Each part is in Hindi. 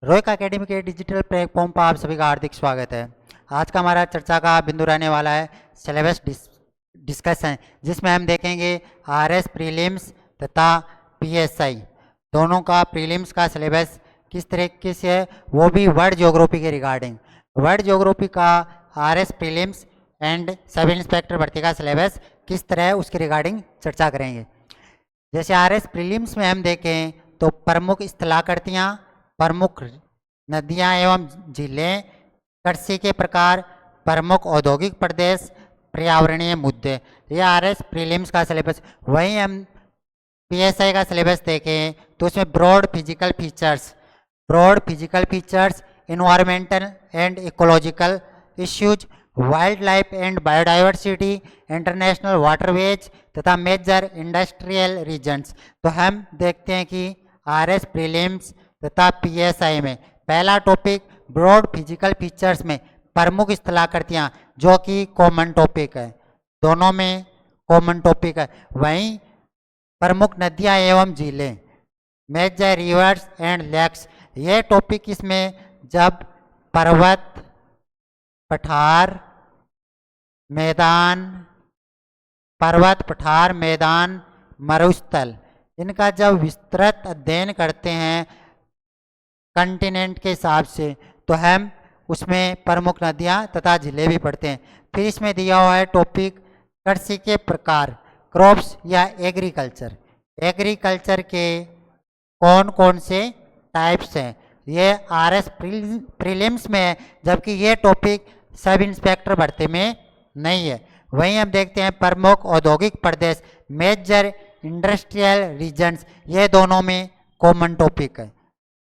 रोहिक एकेडमी के डिजिटल प्लेटफॉर्म पर आप सभी का हार्दिक स्वागत है। आज का हमारा चर्चा का बिंदु रहने वाला है सिलेबस डिस्कशन, जिसमें हम देखेंगे आरएस प्रीलिम्स तथा पीएसआई दोनों का प्रीलिम्स का सिलेबस किस तरीके से है, वो भी वर्ल्ड ज्योग्राफी के रिगार्डिंग। वर्ल्ड ज्योग्राफी का RS prelims and sub inspector भर्ती का सिलेबस किस तरह है उसके रिगार्डिंग चर्चा करेंगे। जैसे आरएस प्रीलिम्स में हम देखें तो प्रमुख स्थलाकृतियाँ, प्रमुख नदियां एवं झीलें, कृषि के प्रकार, प्रमुख औद्योगिक प्रदेश, पर्यावरणीय मुद्दे, ये आरएस प्रीलिम्स का सिलेबस। वहीं हम पीएसआई का सिलेबस देखें तो उसमें broad physical features, environmental and ecological issues, wildlife and biodiversity, international waterways तथा मेजर इंडस्ट्रियल रीजन्स। तो हम देखते हैं कि आरएस प्रीलिम्स तथा पीएसआई में पहला टॉपिक ब्रॉड फिजिकल फीचर्स में प्रमुख स्थलाकृतियाँ, जो कि कॉमन टॉपिक है, दोनों में कॉमन टॉपिक है। वहीं प्रमुख नदियाँ एवं झीलें, मेजर रिवर्स एंड लेक्स, ये टॉपिक इसमें जब पर्वत, पठार, मैदान, मरुस्थल, इनका जब विस्तृत अध्ययन करते हैं कंटिनेंट के हिसाब से, तो हम उसमें प्रमुख नदियाँ तथा झीलें भी पढ़ते हैं। फिर इसमें दिया हुआ है टॉपिक कृषि के प्रकार, क्रॉप्स या एग्रीकल्चर के कौन कौन से टाइप्स हैं, ये आरएस प्रीलिम्स में है, जबकि ये टॉपिक सब इंस्पेक्टर भर्ती में नहीं है। वहीं हम देखते हैं प्रमुख औद्योगिक प्रदेश, मेजर इंडस्ट्रियल रीजन्स, ये दोनों में कॉमन टॉपिक है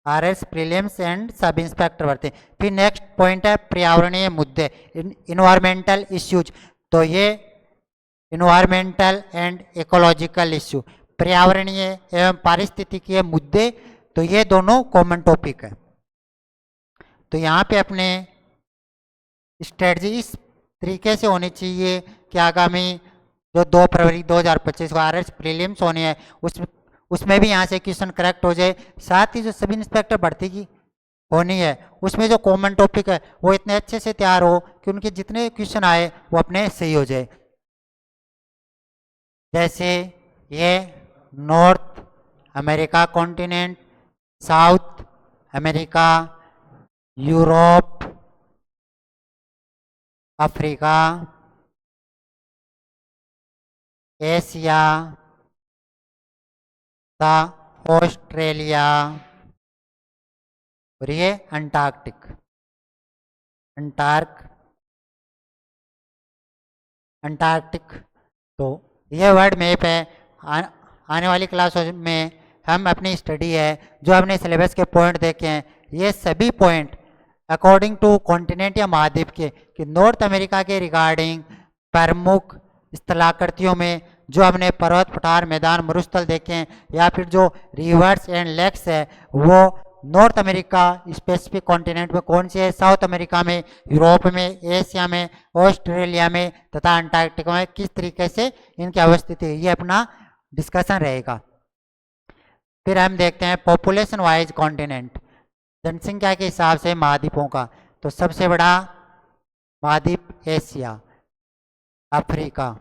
RS prelims and sub inspector भर्ती। फिर नेक्स्ट पॉइंट है पर्यावरणीय मुद्दे, इन्वायरमेंटल इश्यूज। तो ये इन्वायरमेंटल एंड इकोलॉजिकल इश्यू, पर्यावरणीय एवं पारिस्थितिकीय मुद्दे, तो ये दोनों कॉमन टॉपिक है। तो यहाँ पे अपने स्ट्रेटजी इस तरीके से होनी चाहिए कि आगामी जो 2 फरवरी 2025 को आरएस प्रीलिम्स होनी है, उसमें भी यहाँ से क्वेश्चन करेक्ट हो जाए। साथ ही जो सब इंस्पेक्टर भर्ती की होनी है, उसमें जो कॉमन टॉपिक है वो इतने अच्छे से तैयार हो कि उनके जितने क्वेश्चन आए वो अपने सही हो जाए। जैसे ये north America continent, south America, Europe, Africa, Asia तथा ऑस्ट्रेलिया, और ये अंटार्कटिक। तो ये वर्ल्ड मैप है। आने वाली क्लास में हम अपनी स्टडी है जो हमने सिलेबस के पॉइंट देखे हैं, ये सभी पॉइंट अकॉर्डिंग टू कॉन्टिनेंट या महाद्वीप के, कि नॉर्थ अमेरिका के रिगार्डिंग प्रमुख स्थलाकृतियों में जो हमने पर्वत, पठार, मैदान, मरुस्थल देखे हैं, या फिर जो रिवर्स एंड लेक्स है, वो नॉर्थ अमेरिका स्पेसिफिक कॉन्टिनेंट में कौन सी है, साउथ अमेरिका में, यूरोप में, एशिया में, ऑस्ट्रेलिया में तथा अंटार्कटिका में किस तरीके से इनकी अवस्थिति है, ये अपना डिस्कशन रहेगा। फिर हम देखते हैं पॉपुलेशन वाइज कॉन्टिनेंट, जनसंख्या के हिसाब से महाद्वीपों का। तो सबसे बड़ा महाद्वीप एशिया, अफ्रीका,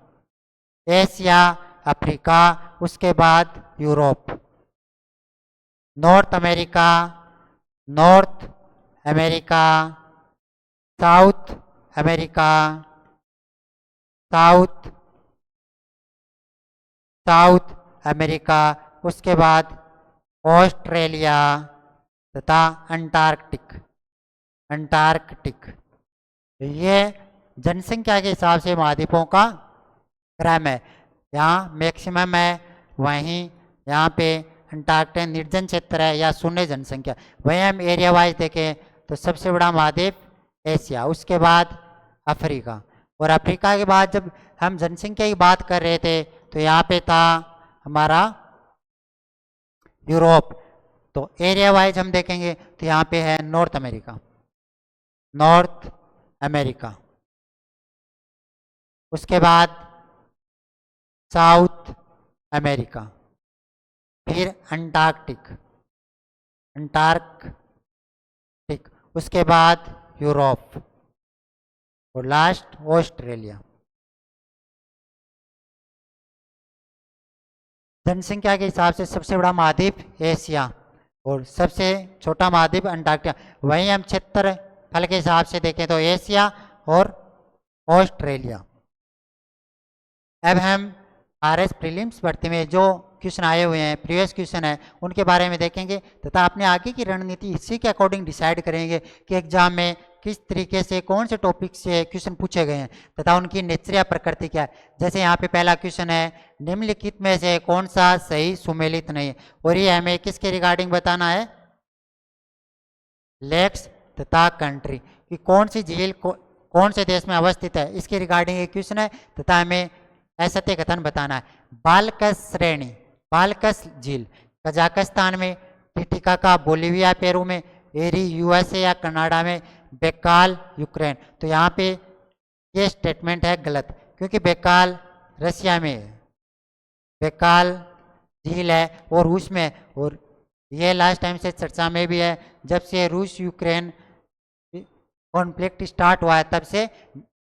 एशिया, अफ्रीका, उसके बाद Europe, north America, south America, south south America, उसके बाद ऑस्ट्रेलिया तथा अंटार्कटिक। ये जनसंख्या के हिसाब से महाद्वीपों का क्रम है। यहाँ मैक्सिमम है, वहीं यहाँ पे अंटार्कटिक निर्जन क्षेत्र है या शून्य जनसंख्या। वहीं हम एरिया वाइज देखें तो सबसे बड़ा महाद्वीप एशिया, उसके बाद अफ्रीका, और अफ्रीका के बाद जब हम जनसंख्या की बात कर रहे थे तो यहाँ पे था हमारा यूरोप। तो एरिया वाइज हम देखेंगे तो यहाँ पे है नॉर्थ अमेरिका, उसके बाद साउथ अमेरिका, फिर अंटार्क उसके बाद यूरोप और लास्ट ऑस्ट्रेलिया। जनसंख्या के हिसाब से सबसे बड़ा महाद्वीप एशिया और सबसे छोटा महाद्वीप अंटार्कटिका। वहीं हम क्षेत्रफल के हिसाब से देखें तो एशिया और ऑस्ट्रेलिया। अब हम आरएस प्रीलिम्स भर्ती में जो क्वेश्चन आए हुए हैं, प्रीवियस क्वेश्चन है, उनके बारे में देखेंगे तथा अपने आगे की रणनीति इसी के अकॉर्डिंग डिसाइड करेंगे कि एग्जाम में किस तरीके से कौन से टॉपिक से क्वेश्चन पूछे गए हैं तथा उनकी नेचर या प्रकृति क्या है। जैसे यहाँ पे पहला क्वेश्चन है, निम्नलिखित में से कौन सा सही सुमेलित नहीं है, और ये हमें किसके रिगार्डिंग बताना है, लेक्स तथा कंट्री, कि कौन सी झील कौन से देश में अवस्थित है, इसके रिगार्डिंग एक क्वेश्चन है तथा हमें असत्य कथन बताना है। बालकस श्रेणी, बालकस झील कजाकिस्तान में, टिटिकाका बोलिविया पेरू में, एरी यूएसए या कनाडा में, बैकाल यूक्रेन। तो यहाँ पे ये स्टेटमेंट है गलत, क्योंकि बैकाल रशिया में है, बैकाल झील है और रूस में, और ये लास्ट टाइम से चर्चा में भी है, जब से रूस यूक्रेन कॉन्फ्लिक्ट स्टार्ट हुआ है तब से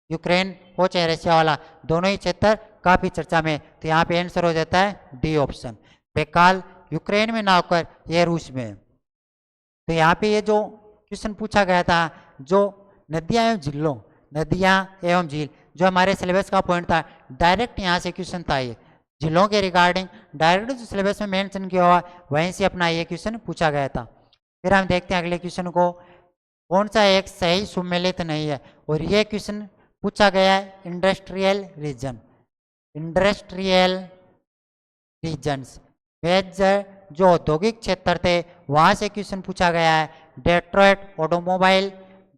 यूक्रेन हो चाहे रशिया वाला, दोनों ही क्षेत्र काफी चर्चा में। तो यहाँ पे आंसर हो जाता है डी ऑप्शन, बैकाल यूक्रेन में ना होकर यह रूस में है। तो यहाँ पे ये जो क्वेश्चन पूछा गया था, जो नदियां एवं झीलों, नदियां एवं झील, जो हमारे सिलेबस का पॉइंट था, डायरेक्ट यहाँ से क्वेश्चन था। ये झीलों के रिगार्डिंग डायरेक्ट जो सिलेबस में मेंशन किया हुआ वहीं से अपना ये क्वेश्चन पूछा गया था। फिर हम देखते हैं अगले क्वेश्चन को, कौन सा एक सही सुमेलित नहीं है, और ये क्वेश्चन पूछा गया है industrial region, industrial regions, major जो औद्योगिक क्षेत्र थे वहां से क्वेश्चन पूछा गया है। डेट्रॉइट ऑटोमोबाइल,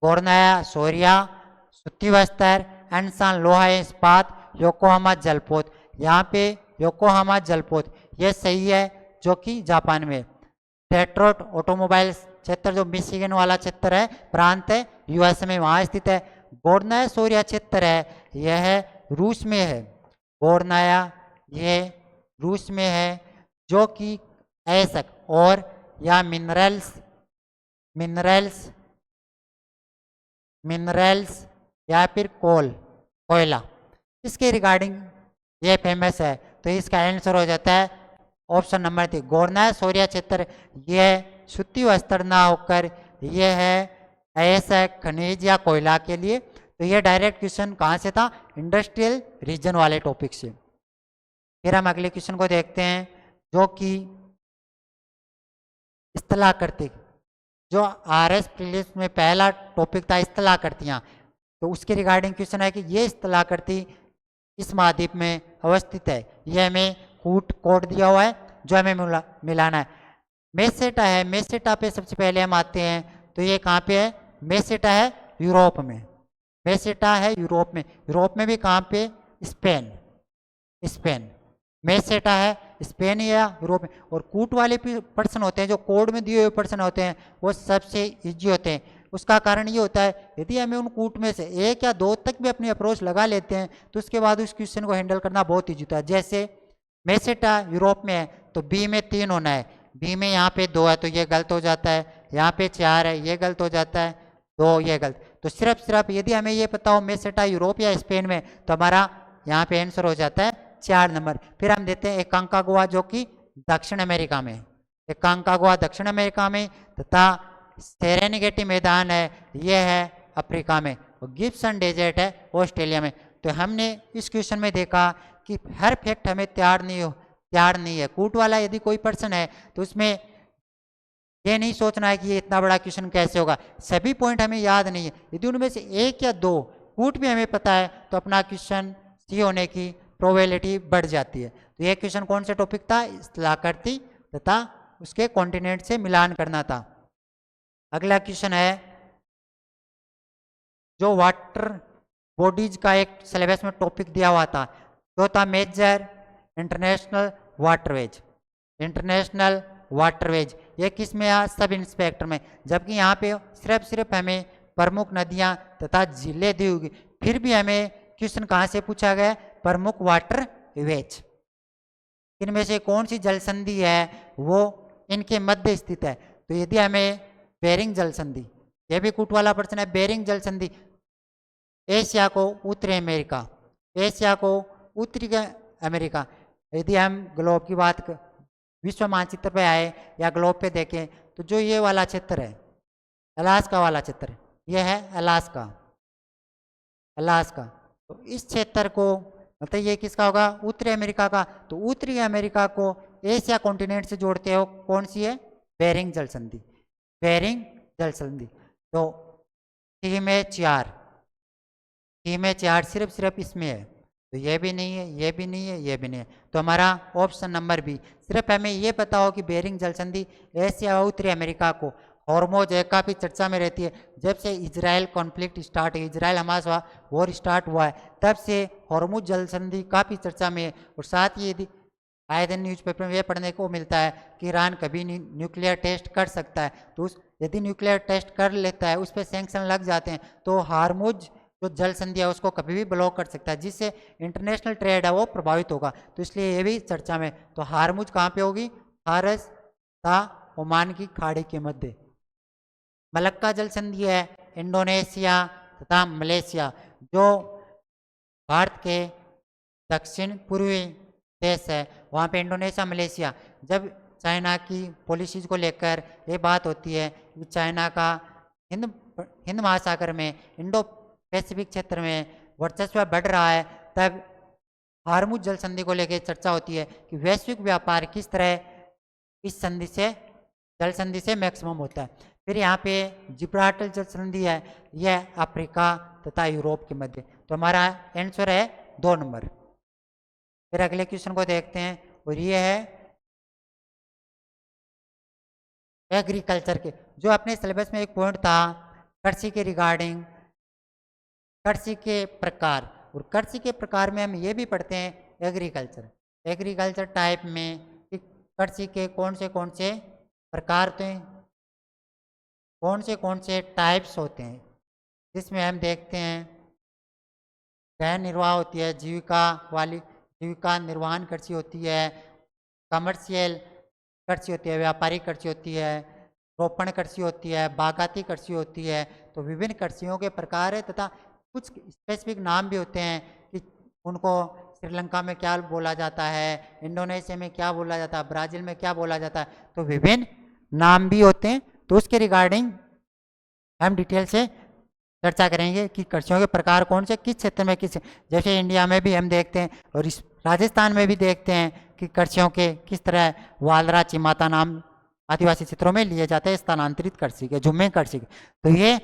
गोरनाया सोरिया, सूती वस्त्र, एनसान लोहा इस्पात, योकोहामा जलपोत। यहाँ पे योकोहामा जलपोत ये सही है, जो कि जापान में। डेट्रॉइट ऑटोमोबाइल क्षेत्र जो मिशिगन वाला क्षेत्र है, प्रांत है, यूएस में, वहां स्थित है। गोरनाया सोरिया क्षेत्र है, यह रूस में है, गोरनाया ये रूस में है, जो कि अयस्क और या मिनरल्स या फिर कोयला, इसके रिगार्डिंग ये फेमस है। तो इसका आंसर हो जाता है ऑप्शन नंबर 3, गोरनाया सोरिया क्षेत्र। यह सूती वस्त्र ना होकर यह है अयस्क, खनिज या कोयला के लिए। तो ये डायरेक्ट क्वेश्चन कहाँ से था, इंडस्ट्रियल रीजन वाले टॉपिक से। फिर हम अगले क्वेश्चन को देखते हैं, जो कि स्थलाकृति, जो आरएस प्रीलिम्स में पहला टॉपिक था स्थलाकृतियां। तो उसके रिगार्डिंग क्वेश्चन है कि ये स्थलाकृति इस महाद्वीप में अवस्थित है। ये हमें कोड दिया हुआ है जो हमें मिलाना है। मेसेटा है, मेसेटा पे सबसे पहले हम आते हैं। तो ये कहाँ पे है, मेसेटा है यूरोप में, मेसेटा है यूरोप में। यूरोप में भी कहाँ पे, स्पेन। मेसेटा है स्पेन या यूरोप में। और कूट वाले पर्सन होते हैं, जो कोड में दिए हुए पर्सन होते हैं, वो सबसे इजी होते हैं। उसका कारण ये होता है, यदि हमें उन कूट में से 1 या 2 तक भी अपनी अप्रोच लगा लेते हैं तो उसके बाद उस क्वेश्चन को हैंडल करना बहुत ईजी होता है। जैसे मेसेटा यूरोप में है तो बी में 3 होना है, बी में यहाँ पे 2 है तो ये गलत हो जाता है, यहाँ पे 4 है ये गलत हो जाता है, 2 ये गलत। तो सिर्फ यदि हमें ये पता हो मेसेटा यूरोप या स्पेन में, तो हमारा यहाँ पे आंसर हो जाता है 4 नंबर। फिर हम देते हैं एकांकागुआ, जो कि दक्षिण अमेरिका में, एकांकागुआ दक्षिण अमेरिका में, तथा सेरेनिगेटी मैदान है ये है अफ्रीका में, और गिब्सन डेजर्ट है ऑस्ट्रेलिया में। तो हमने इस क्वेश्चन में देखा कि हर फैक्ट हमें तैयार नहीं है। कूट वाला यदि कोई पर्सन है तो उसमें ये नहीं सोचना है कि ये इतना बड़ा क्वेश्चन कैसे होगा, सभी पॉइंट हमें याद नहीं है। यदि उनमें से 1 या 2 कूट भी हमें पता है तो अपना क्वेश्चन सी होने की प्रोबेबिलिटी बढ़ जाती है। तो ये क्वेश्चन कौन सा टॉपिक था, स्थलाकृति तथा उसके कॉन्टिनेंट से मिलान करना था। अगला क्वेश्चन है, जो वाटर बॉडीज का एक सिलेबस में टॉपिक दिया हुआ था, जो था major international waterways, international waterways. ये किस में है, सब इंस्पेक्टर में। जबकि यहाँ पे सिर्फ हमें प्रमुख नदियाँ तथा झीलें दी होगी, फिर भी हमें क्वेश्चन कहाँ से पूछा गया, प्रमुख वाटरवेज। इनमें से कौन सी जल संधि है वो इनके मध्य स्थित है। तो यदि हमें बेरिंग जल संधि ये भी कूट वाला प्रश्न है। बेरिंग जल संधि, एशिया को उत्तरी अमेरिका, एशिया को उत्तरी अमेरिका। यदि हम ग्लोब की बात विश्व मानचित्र पे आए या ग्लोब पे देखें तो जो ये वाला क्षेत्र है, अलास्का वाला क्षेत्र, ये है अलास्का, अलास्का। तो इस क्षेत्र को मतलब ये किसका होगा, उत्तरी अमेरिका का। तो उत्तरी अमेरिका को एशिया कॉन्टिनेंट से जोड़ते हो कौन सी है, बेरिंग जल संधि, बेरिंग जल संधि। तो सी में 4, सी में 4 सिर्फ इसमें है। तो ये भी नहीं है, ये भी नहीं है, ये भी नहीं है। तो हमारा ऑप्शन नंबर बी। सिर्फ हमें ये पता हो कि बेरिंग जल संधि एशिया और उत्तरी अमेरिका को, हॉर्मोज एक काफ़ी चर्चा में रहती है। जब से इजराइल कॉन्फ्लिक्ट स्टार्ट है, इजराइल हमास वॉर स्टार्ट हुआ है, तब से हॉर्मोज जल संधि काफ़ी चर्चा में है। और साथ ही यदि आए दिन न्यूज़पेपर में ये पढ़ने को मिलता है कि ईरान कभी न्यूक्लियर टेस्ट कर सकता है, तो उस यदि न्यूक्लियर टेस्ट कर लेता है, उस पर सैंक्शन लग जाते हैं, तो हॉर्मोज जो जल संधि है उसको कभी भी ब्लॉक कर सकता है, जिससे इंटरनेशनल ट्रेड है वो प्रभावित होगा। तो इसलिए ये भी चर्चा में। तो हारमुज कहाँ पे होगी, फारस तथा ओमान की खाड़ी के मध्य। मलक्का जल संधि है इंडोनेशिया तथा मलेशिया, जो भारत के दक्षिण पूर्वी देश है, वहाँ पे इंडोनेशिया मलेशिया। जब चाइना की पॉलिसीज को लेकर ये बात होती है कि चाइना का हिंद महासागर में, इंडो पैसिफिक क्षेत्र में वर्चस्व बढ़ रहा है, तब हारमुज जल संधि को लेकर चर्चा होती है कि वैश्विक व्यापार किस तरह इस संधि से, जल संधि से मैक्सिमम होता है। फिर यहाँ पे जिब्राल्टर जल संधि है, यह अफ्रीका तथा यूरोप के मध्य। तो हमारा आंसर है 2 नंबर। फिर अगले क्वेश्चन को देखते हैं, और ये है एग्रीकल्चर के, जो अपने सिलेबस में एक पॉइंट था कृषि के रिगार्डिंग, कृषि के प्रकार। और कृषि के प्रकार में हम ये भी पढ़ते हैं एग्रीकल्चर, एग्रीकल्चर टाइप में कि कृषि के कौन से प्रकार होते हैं, कौन से टाइप्स होते हैं, जिसमें हम देखते हैं गहन निर्वाह होती है, जीविका निर्वाहन कृषि होती है, कमर्शियल कृषि होती है, व्यापारिक कृषि होती है, रोपण कृषि होती है, बागाती कृषि होती है। तो विभिन्न कृषियों के प्रकार है तथा कुछ स्पेसिफिक नाम भी होते हैं कि उनको श्रीलंका में क्या बोला जाता है, इंडोनेशिया में क्या बोला जाता है, ब्राज़ील में क्या बोला जाता है। तो विभिन्न नाम भी होते हैं। तो उसके रिगार्डिंग हम डिटेल से चर्चा करेंगे कि कृषियों के प्रकार कौन से, किस क्षेत्र में किस, जैसे इंडिया में भी हम देखते हैं और इस राजस्थान में भी देखते हैं कि कृषियों के किस तरह वालरा चिमाता नाम आदिवासी क्षेत्रों में लिए जाते हैं, स्थानांतरित कृषि के, झुम्मे कृषि के। तो ये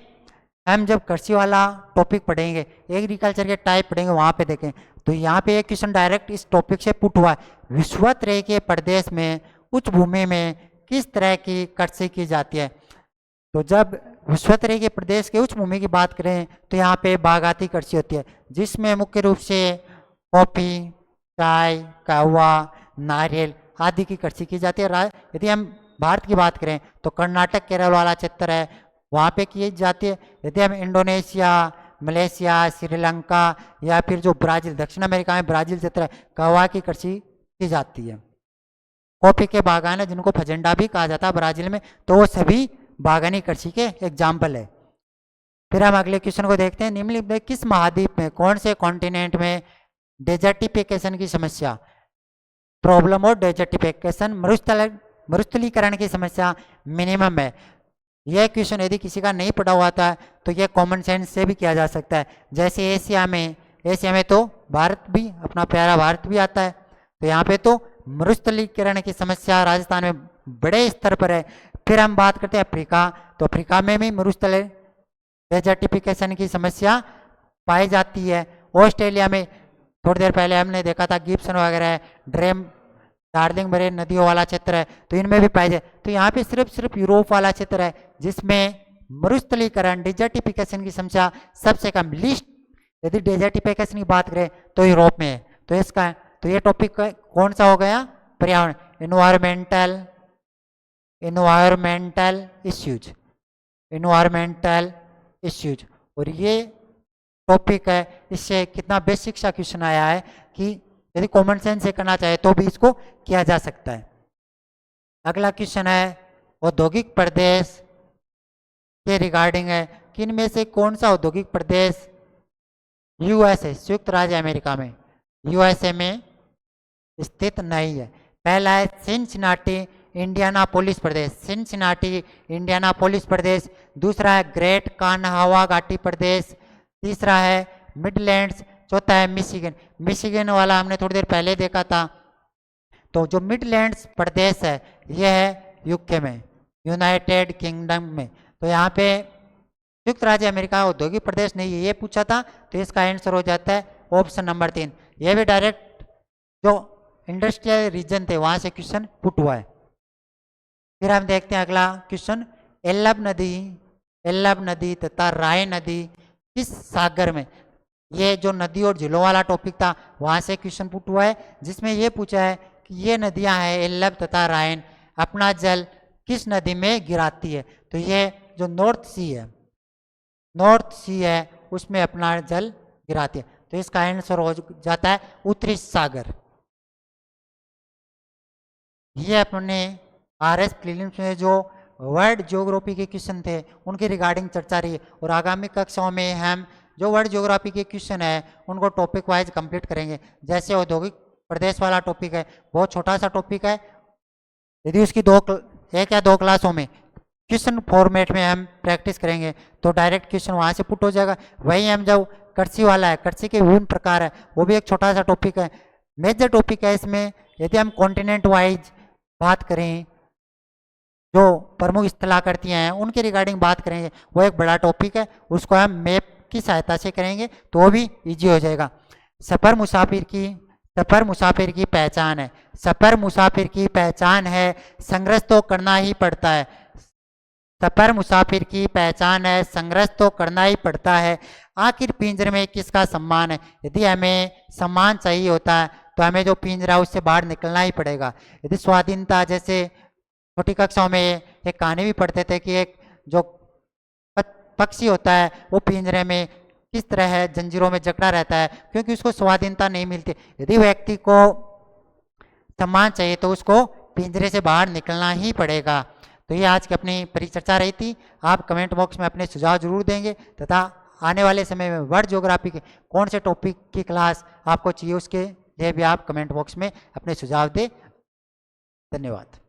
हम जब कृषि वाला टॉपिक पढ़ेंगे, एग्रीकल्चर के टाइप पढ़ेंगे, वहाँ पे देखें। तो यहाँ पे एक क्वेश्चन डायरेक्ट इस टॉपिक से पुट हुआ है, विश्वोत्तरी के प्रदेश में उच्च भूमि में किस तरह की कृषि की जाती है। तो जब विश्वोत्तरी के प्रदेश के उच्च भूमि की बात करें तो यहाँ पे बागाती कृषि होती है, जिसमें मुख्य रूप से कॉफी, चाय, कहवा, नारियल आदि की कृषि की जाती है। यदि हम भारत की बात करें तो कर्नाटक केरल वाला क्षेत्र है, वहाँ पे की जाती है। यदि हम इंडोनेशिया, मलेशिया, श्रीलंका या फिर जो ब्राज़ील, दक्षिण अमेरिका में ब्राज़ील क्षेत्र है, कहवा की कृषि की जाती है। कॉफी के बागान है जिनको फजेंडा भी कहा जाता है ब्राज़ील में, तो वो सभी बागानी कृषि के एग्जाम्पल है। फिर हम अगले क्वेश्चन को देखते हैं, निम्नलिखित में किस महाद्वीप में, कौन से कॉन्टिनेंट में डेजर्टिफिकेशन की समस्या, प्रॉब्लम ऑफ डेजर्टिफिकेशन, मरुस्थलीकरण की समस्या मिनिमम है। यह क्वेश्चन यदि किसी का नहीं पढ़ा हुआ था तो यह कॉमन सेंस से भी किया जा सकता है। जैसे एशिया में तो भारत भी, अपना प्यारा भारत भी आता है। तो यहाँ पे तो मरुस्थलीकरण की समस्या राजस्थान में बड़े स्तर पर है। फिर हम बात करते हैं अफ्रीका, तो अफ्रीका में भी मरुस्थल डेजर्टिफिकेशन की समस्या पाई जाती है। ऑस्ट्रेलिया में थोड़ी देर पहले हमने देखा था गिब्सन वगैरह, ड्रेम, डार्लिंग बरे नदियों वाला क्षेत्र है, तो इनमें भी पाई जाए। तो यहाँ पे सिर्फ यूरोप वाला क्षेत्र है जिसमें मरुस्थलीकरण, डेजर्टिफिकेशन की समस्या सबसे कम, लिस्ट यदि डेजर्टिफिकेशन की बात करें तो यूरोप में है। तो इसका, तो ये टॉपिक कौन सा हो गया, पर्यावरण, इन्वायरमेंटल इश्यूज। और ये टॉपिक है, इससे कितना बेसिक सा क्वेश्चन आया है कि यदि कॉमन सेंस से करना चाहे तो भी इसको किया जा सकता है। अगला क्वेश्चन है, औद्योगिक प्रदेश के रिगार्डिंग है कि इनमें से कौन सा औद्योगिक प्रदेश यूएसए संयुक्त राज्य अमेरिका में यूएसए में स्थित नहीं है। पहला है सिनसिनाटी इंडियानापोलिस प्रदेश, सिनसिनाटी इंडियानापोलिस प्रदेश। दूसरा है ग्रेट कान्हावा घाटी प्रदेश। तीसरा है मिडलैंड्स। चौथा है मिशिगन। मिशिगन वाला हमने थोड़ी देर पहले देखा था। तो जो मिडलैंड्स प्रदेश है यह है यूके में, यूनाइटेड किंगडम में। तो यहाँ पे संयुक्त राज्य अमेरिका औद्योगिक प्रदेश नहीं है ये पूछा था, तो इसका आंसर हो जाता है ऑप्शन नंबर 3। ये भी डायरेक्ट जो इंडस्ट्रियल रीजन थे वहां से क्वेश्चन पुट हुआ है। फिर हम देखते हैं अगला क्वेश्चन, एल्लब नदी तथा राय नदी किस सागर में। ये जो नदी और झीलों वाला टॉपिक था वहां से क्वेश्चन पुट हुआ है, जिसमें ये पूछा है कि ये नदियां हैं एल्लब तथा रायन अपना जल किस नदी में गिराती है। तो ये जो नॉर्थ सी है उसमें अपना जल गिराती है। तो इसका आंसर हो जाता है उत्तरी सागर। ये अपने आरएस प्रीलिम्स में जो वर्ल्ड ज्योग्राफी के क्वेश्चन थे उनके रिगार्डिंग चर्चा रही है, और आगामी कक्षाओं में हम जो वर्ल्ड ज्योग्राफी के क्वेश्चन है उनको टॉपिक वाइज कंप्लीट करेंगे। जैसे औद्योगिक प्रदेश वाला टॉपिक है, बहुत छोटा सा टॉपिक है, यदि उसकी एक या दो क्लासों में क्वेश्चन फॉर्मेट में हम प्रैक्टिस करेंगे तो डायरेक्ट क्वेश्चन वहाँ से पुट हो जाएगा। वही हम जब कृषि वाला है, कृषि के विभिन्न प्रकार है, वो भी एक छोटा सा टॉपिक है। मेजर टॉपिक है इसमें, यदि हम कॉन्टिनेंट वाइज बात करें, जो प्रमुख स्थलाकृतियाँ हैं उनके रिगार्डिंग बात करेंगे, वो एक बड़ा टॉपिक है, उसको हम मैप की सहायता से करेंगे तो वो भी ईजी हो जाएगा। सफ़र मुसाफिर की पहचान है, सफ़र मुसाफिर की पहचान है, संघर्ष तो करना ही पड़ता है। सफ़र मुसाफिर की पहचान है, संघर्ष तो करना ही पड़ता है। आखिर पिंजरे में किसका सम्मान है। यदि हमें सम्मान चाहिए होता है तो हमें जो पिंजरा है उससे बाहर निकलना ही पड़ेगा। यदि स्वाधीनता, जैसे छोटी कक्षाओं में एक कहानी भी पढ़ते थे कि एक जो पक्षी होता है वो पिंजरे में किस तरह है, जंजीरों में जकड़ा रहता है क्योंकि उसको स्वाधीनता नहीं मिलती। यदि व्यक्ति को सम्मान चाहिए तो उसको पिंजरे से बाहर निकलना ही पड़ेगा। तो ये आज की अपनी परिचर्चा रही थी। आप कमेंट बॉक्स में अपने सुझाव जरूर देंगे तथा आने वाले समय में वर्ल्ड ज्योग्राफी के कौन से टॉपिक की क्लास आपको चाहिए उसके लिए भी आप कमेंट बॉक्स में अपने सुझाव दें। धन्यवाद।